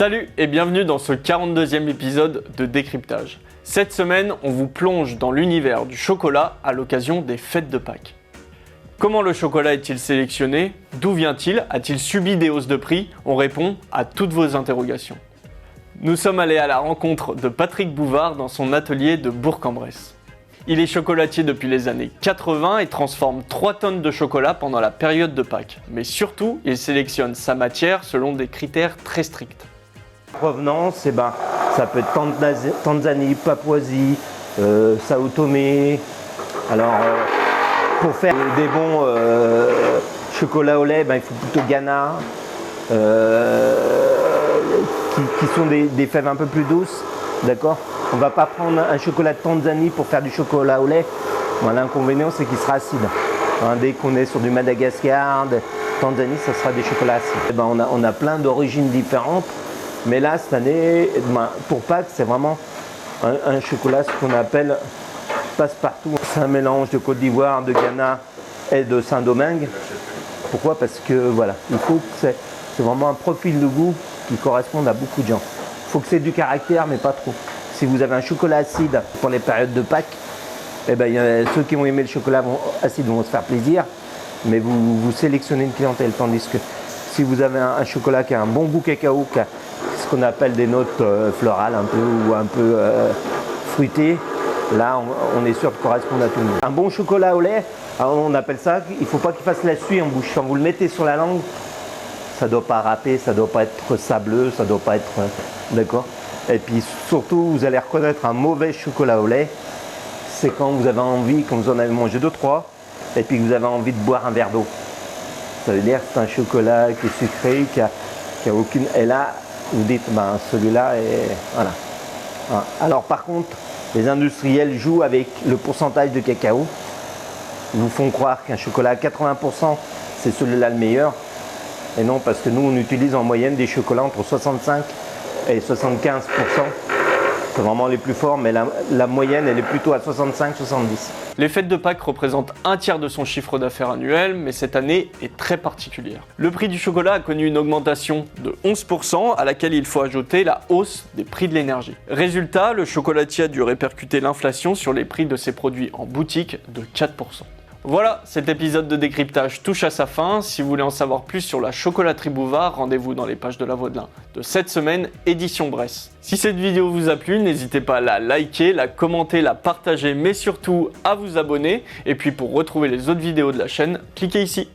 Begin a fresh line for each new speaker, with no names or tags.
Salut et bienvenue dans ce 42e épisode de Décryptage. Cette semaine, on vous plonge dans l'univers du chocolat à l'occasion des fêtes de Pâques. Comment le chocolat est-il sélectionné? D'où vient-il? A-t-il subi des hausses de prix? On répond à toutes vos interrogations. Nous sommes allés à la rencontre de Patrick Bouvard dans son atelier de Bourg-en-Bresse. Il est chocolatier depuis les années 80 et transforme 3 tonnes de chocolat pendant la période de Pâques. Mais surtout, il sélectionne sa matière selon des critères très stricts.
Provenance, ça peut être Tanzanie, Papouasie, Sao Tomé. Alors, pour faire des bons chocolats au lait, il faut plutôt Ghana, qui sont des fèves un peu plus douces, d'accord. On ne va pas prendre un chocolat de Tanzanie pour faire du chocolat au lait. L'inconvénient, c'est qu'il sera acide. Dès qu'on est sur du Madagascar, de Tanzanie, ça sera des chocolats acides. On a plein d'origines différentes. Mais là, cette année, pour Pâques, c'est vraiment un chocolat, ce qu'on appelle passe-partout. C'est un mélange de Côte d'Ivoire, de Ghana et de Saint-Domingue. Pourquoi? Parce que voilà, il faut que c'est vraiment un profil de goût qui corresponde à beaucoup de gens. Il faut que c'est du caractère, mais pas trop. Si vous avez un chocolat acide pour les périodes de Pâques, ceux qui vont aimer le chocolat acide vont se faire plaisir, mais vous sélectionnez une clientèle. Tandis que si vous avez un chocolat qui a un bon goût cacao, qui a ce qu'on appelle des notes florales ou un peu fruitées, là on est sûr de correspondre à tout le monde. Un bon chocolat au lait, on appelle ça, il ne faut pas qu'il fasse la suie en bouche. Quand vous le mettez sur la langue, ça ne doit pas râper, ça ne doit pas être sableux, ça ne doit pas être... d'accord. Et puis surtout, vous allez reconnaître un mauvais chocolat au lait, c'est quand vous avez envie, quand vous en avez mangé 2-3, et puis que vous avez envie de boire un verre d'eau. Ça veut dire que c'est un chocolat qui est sucré, qui a aucune... Et là, vous dites, celui-là est... Voilà. Alors par contre, les industriels jouent avec le pourcentage de cacao. Ils vous font croire qu'un chocolat à 80%, c'est celui-là le meilleur. Et non, parce que nous, on utilise en moyenne des chocolats entre 65 et 75%. C'est vraiment les plus forts, mais la moyenne, elle est plutôt à 65-70.
Les fêtes de Pâques représentent un tiers de son chiffre d'affaires annuel, mais cette année est très particulière. Le prix du chocolat a connu une augmentation de 11%, à laquelle il faut ajouter la hausse des prix de l'énergie. Résultat, le chocolatier a dû répercuter l'inflation sur les prix de ses produits en boutique de 4%. Voilà, cet épisode de décryptage touche à sa fin. Si vous voulez en savoir plus sur la chocolaterie Bouvard, rendez-vous dans les pages de la Vaudelin de cette semaine, édition Bresse. Si cette vidéo vous a plu, n'hésitez pas à la liker, la commenter, la partager, mais surtout à vous abonner. Et puis pour retrouver les autres vidéos de la chaîne, cliquez ici.